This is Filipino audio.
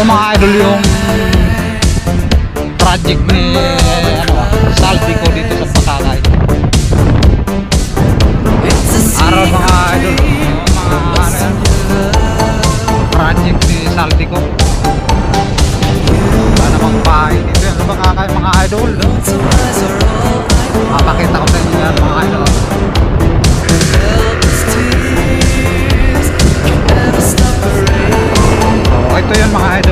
Ito mga idol yung project ni Saldico dito sa Pakakay. Araw mga idol, mga project ni Saldico. Wala namang bahay dito yan sa Pakakay mga idol. Mapakita ko sa inyo yan mga idol. So, ito yan mga idol.